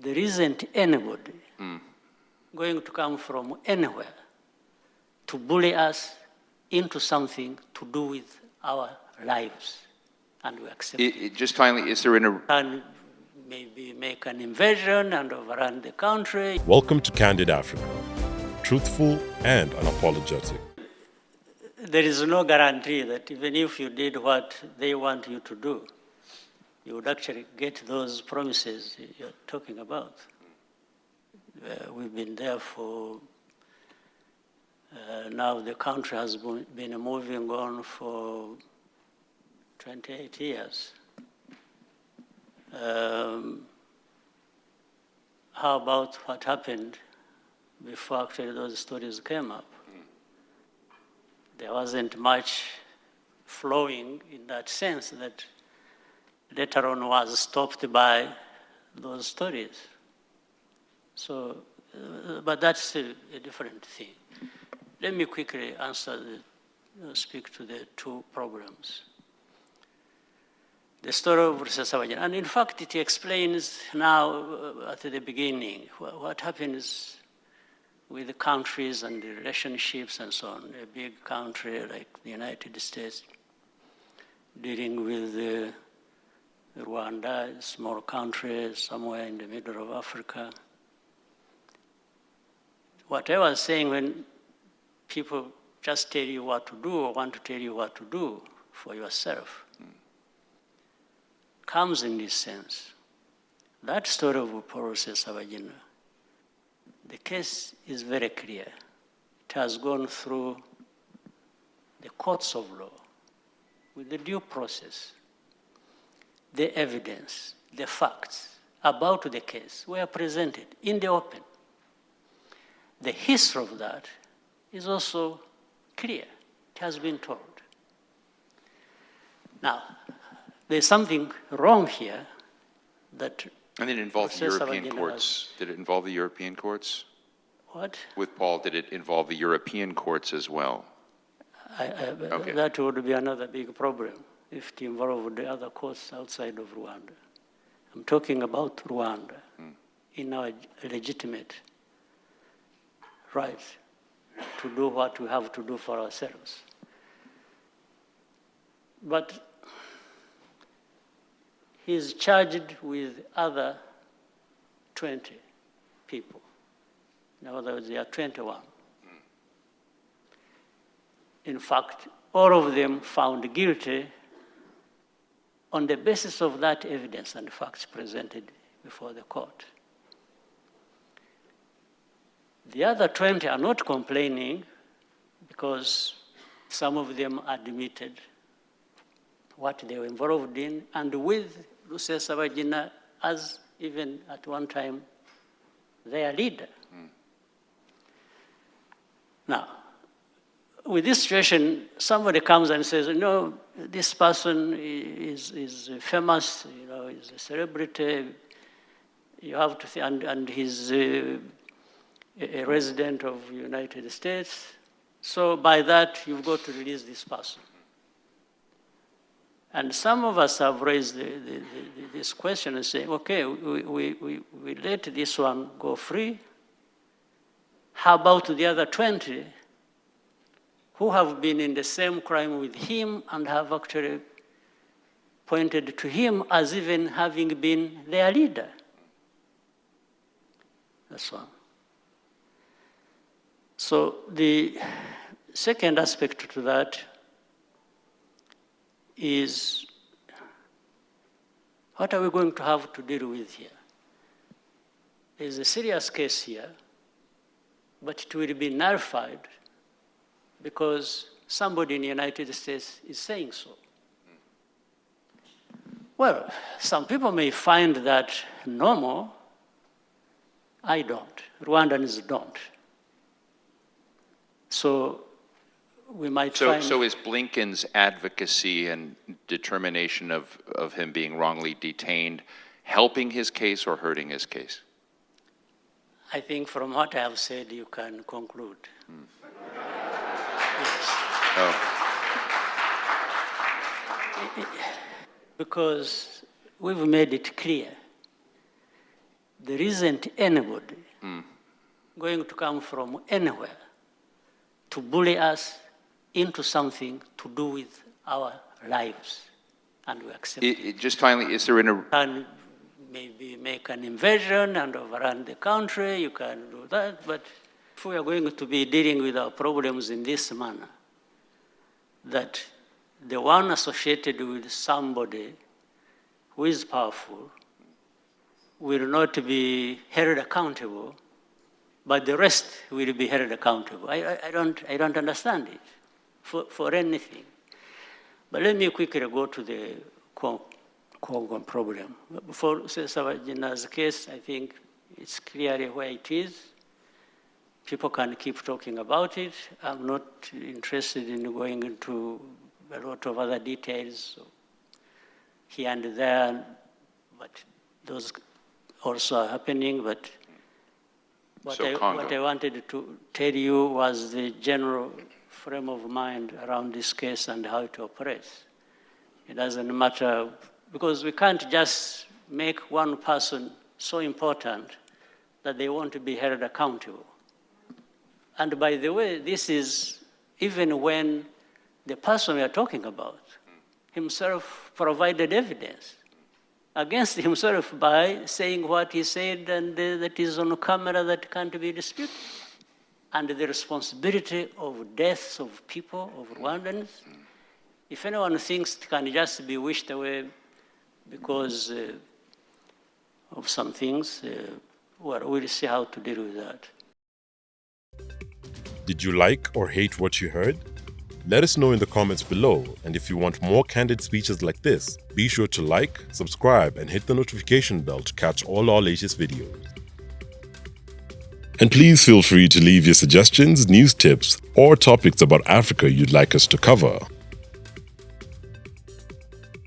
there isn't anybody going to come from anywhere to bully us into something to do with our lives, and we accept it. Just finally, is there And maybe make an invasion and overrun the country. Welcome to Candid Africa, truthful and unapologetic. There is no guarantee that even if you did what they want you to do, you would actually get those promises you're talking about. We've been there for, now the country has been moving on for 28 years. How about what happened before actually those stories came up? There wasn't much flowing in that sense that later on was stopped by those stories. So, but that's a different thing. Let me quickly speak to the two problems. The story of Rusesabagina, and in fact it explains now at the beginning what happens with the countries and the relationships and so on. A big country like the United States dealing with Rwanda, a small country somewhere in the middle of Africa. What I was saying, when people just tell you what to do or want to tell you what to do for yourself, comes in this sense. That story of Paul Rusesabagina, the case is very clear. It has gone through the courts of law with the due process. The evidence, the facts about the case were presented in the open. The history of that is also clear. It has been told. Now, there's something wrong here that... And it involved the European courts. Did it involve the European courts? What? With Paul, did it involve the European courts as well? Okay. That would be another big problem if it involved the other courts outside of Rwanda. I'm talking about Rwanda in our legitimate right to do what we have to do for ourselves. But he's charged with other 20 people. In other words, there are 21. In fact, all of them found guilty on the basis of that evidence and facts presented before the court. The other 20 are not complaining because some of them admitted what they were involved in, and with Rusesabagina as even at one time their leader. Now, with this situation, somebody comes and says, no, this person is famous, he's a celebrity, you have to think, and he's a resident of the United States, so by that, you've got to release this person. And some of us have raised this question and say, okay, we let this one go free. How about the other 20 who have been in the same crime with him and have actually pointed to him as even having been their leader? That's one. So the second aspect to that is, what are we going to have to deal with here? There's a serious case here, but it will be nullified because somebody in the United States is saying so. Well, some people may find that normal. I don't. Rwandans don't. So we might find... So is Blinken's advocacy and determination of him being wrongly detained helping his case or hurting his case? I think from what I have said, you can conclude. Yes. Oh. Because we've made it clear there isn't anybody going to come from anywhere to bully us into something to do with our lives, and we accept it. Just finally, is there Can maybe make an invasion and overrun the country, you can do that, but if we are going to be dealing with our problems in this manner, that the one associated with somebody who is powerful will not be held accountable, but the rest will be held accountable. I don't understand it for anything. But let me quickly go to the Congo problem. For Sabajina's case, I think it's clearly where it is. People can keep talking about it. I'm not interested in going into a lot of other details here and there, but those also are happening. But what I wanted to tell you was the general frame of mind around this case and how it operates. It doesn't matter, because we can't just make one person so important that they want to be held accountable. And by the way, this is even when the person we are talking about himself provided evidence against himself by saying what he said, and that is on camera, that can't be disputed. And the responsibility of deaths of people, of Rwandans, if anyone thinks it can just be wished away because of some things, well, we'll see how to deal with that. Did you like or hate what you heard? Let us know in the comments below, and if you want more candid speeches like this, be sure to like, subscribe, and hit the notification bell to catch all our latest videos. And please feel free to leave your suggestions, news tips, or topics about Africa you'd like us to cover.